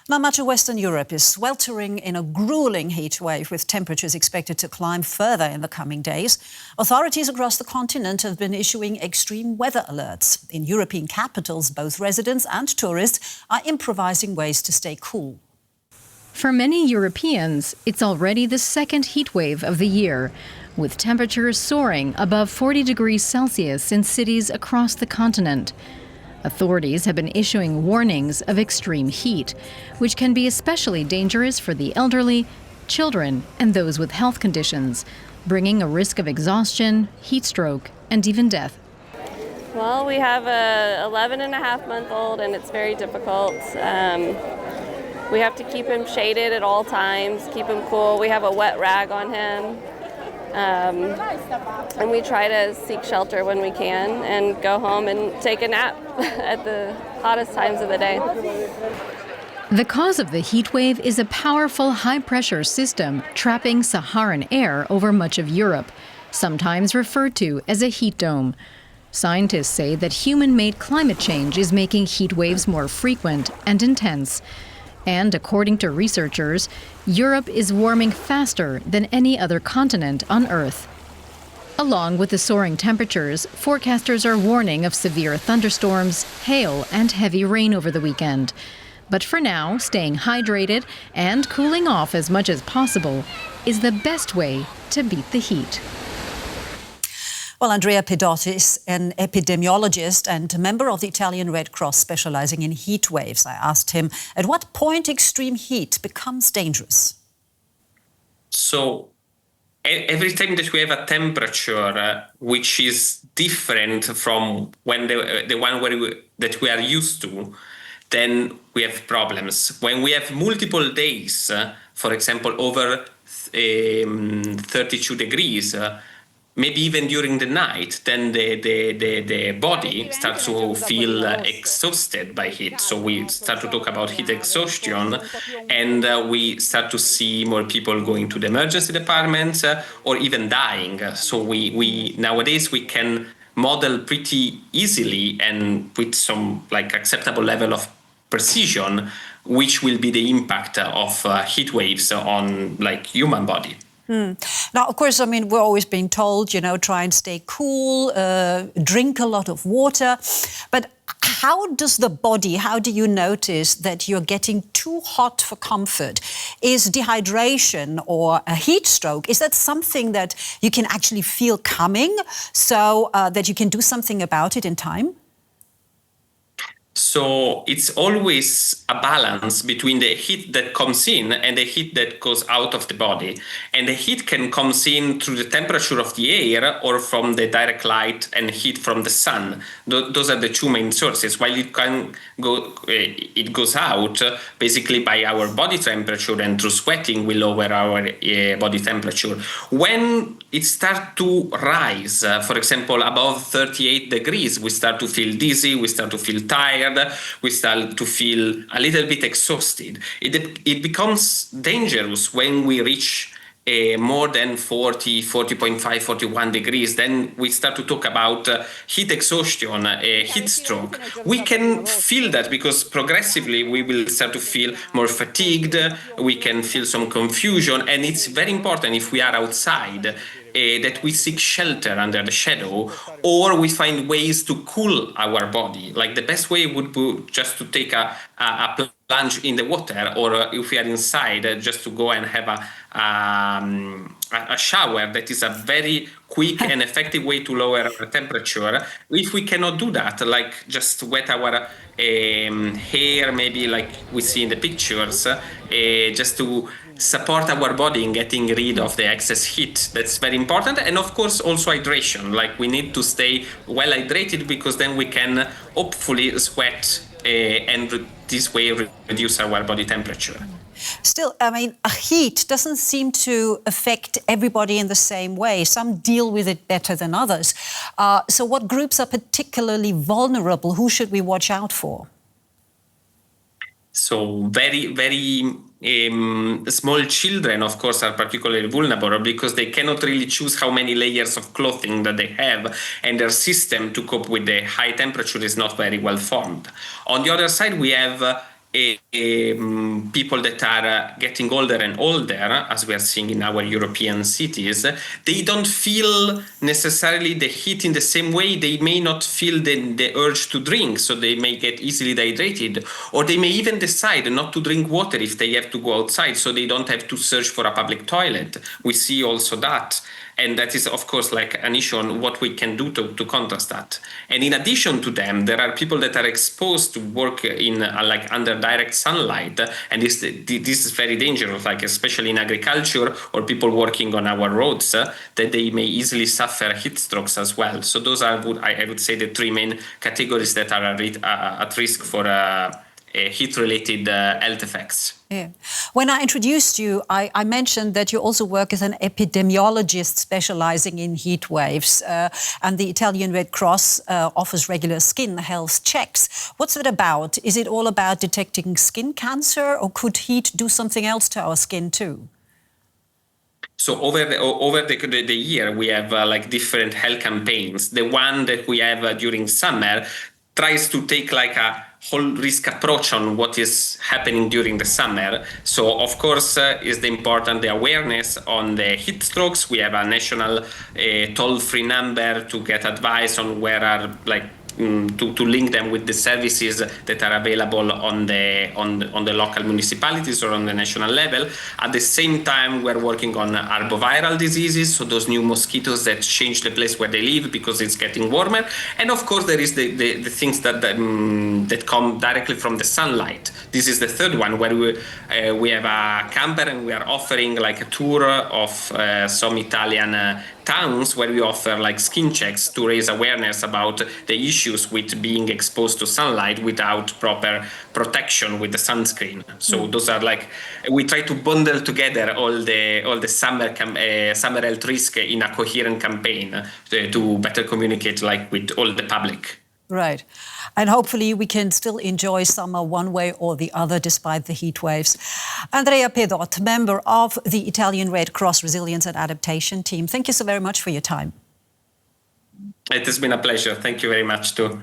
Now, much of Western Europe is sweltering in a gruelling heat wave, with temperatures expected to climb further in the coming days. Authorities across the continent have been issuing extreme weather alerts. In European capitals, both residents and tourists are improvising ways to stay cool. For many Europeans, it's already the second heat wave of the year, with temperatures soaring above 40 degrees Celsius in cities across the continent. Authorities have been issuing warnings of extreme heat, which can be especially dangerous for the elderly, children, and those with health conditions, bringing a risk of exhaustion, heat stroke, and even death. Well, we have a 11-and-a-half-month-old, and it's very difficult. We have to keep him shaded at all times, keep him cool. We have a wet rag on him. And we try to seek shelter when we can and go home and take a nap at the hottest times of the day. The cause of the heat wave is a powerful high-pressure system trapping Saharan air over much of Europe, sometimes referred to as a heat dome. Scientists say that human-made climate change is making heat waves more frequent and intense. And according to researchers, Europe is warming faster than any other continent on Earth. Along with the soaring temperatures, forecasters are warning of severe thunderstorms, hail, and heavy rain over the weekend. But for now, staying hydrated and cooling off as much as possible is the best way to beat the heat. Well, Andrea Pedot is an epidemiologist and a member of the Italian Red Cross specializing in heat waves. I asked him at what point extreme heat becomes dangerous. So every time that we have a temperature which is different from when the one that we are used to, then we have problems. When we have multiple days, for example, over 32 degrees, maybe even during the night, then the body starts to feel exhausted by heat. So we start to talk about heat exhaustion, and we start to see more people going to the emergency department or even dying. So we nowadays we can model pretty easily and with some acceptable level of precision, which will be the impact of heat waves on human body. Now, of course, we're always being told, try and stay cool, drink a lot of water. But how do you notice that you're getting too hot for comfort? Is dehydration or a heat stroke, is that something that you can actually feel coming so that you can do something about it in time? So it's always a balance between the heat that comes in and the heat that goes out of the body. And the heat can come in through the temperature of the air or from the direct light and heat from the sun. Those are the two main sources. While it goes out basically by our body temperature, and through sweating we lower our body temperature. When it starts to rise, for example, above 38 degrees, we start to feel dizzy, we start to feel tired, we start to feel a little bit exhausted. It becomes dangerous when we reach more than 40.5, 41 degrees. Then we start to talk about heat exhaustion, heat stroke. We can feel that because progressively we will start to feel more fatigued, we can feel some confusion, and it's very important if we are outside that we seek shelter under the shadow, or we find ways to cool our body. The best way would be just to take a plunge in the water, or if we are inside, just to go and have a shower. That is a very quick and effective way to lower our temperature. If we cannot do that, just wet our hair, maybe like we see in the pictures, just to support our body in getting rid of the excess heat. That's very important. And of course also hydration. We need to stay well hydrated, because then we can hopefully sweat and this way reduce our body temperature. Still, a heat doesn't seem to affect everybody in the same way. Some deal with it better than others. So what groups are particularly vulnerable? Who should we watch out for? So very, very small children, of course, are particularly vulnerable because they cannot really choose how many layers of clothing that they have, and their system to cope with the high temperature is not very well formed. On the other side, we have people that are getting older and older, as we are seeing in our European cities, they don't feel necessarily the heat in the same way. They may not feel the urge to drink, so they may get easily dehydrated, or they may even decide not to drink water if they have to go outside, so they don't have to search for a public toilet. We see also that. And that is, of course, like an issue on what we can do to contrast that. And in addition to them, there are people that are exposed to work in like under direct sunlight, and this is very dangerous, like especially in agriculture or people working on our roads, that they may easily suffer heat strokes as well. So those are, I would say, the three main categories that are at risk for heat-related health effects. Yeah. When I introduced you, I mentioned that you also work as an epidemiologist specializing in heat waves, and the Italian Red Cross offers regular skin health checks. What's it about? Is it all about detecting skin cancer, or could heat do something else to our skin too? So over the year, we have like different health campaigns. The one that we have during summer tries to take like a whole risk approach on what is happening during the summer. So of course is the awareness on the heat strokes. We have a national toll-free number to get advice on where are like to link them with the services that are available on the local municipalities or on the national level. At the same time, we're working on arboviral diseases, so those new mosquitoes that change the place where they live because it's getting warmer. And of course, there is the things that come directly from the sunlight. This is the third one, where we have a camper and we are offering like a tour of some Italian towns where we offer like skin checks to raise awareness about the issues with being exposed to sunlight without proper protection with the sunscreen. So those are like, we try to bundle together all the summer health risk in a coherent campaign to better communicate like with all the public. Right. And hopefully we can still enjoy summer one way or the other despite the heat waves. Andrea Pedot, member of the Italian Red Cross Resilience and Adaptation team. Thank you so very much for your time. It has been a pleasure. Thank you very much too.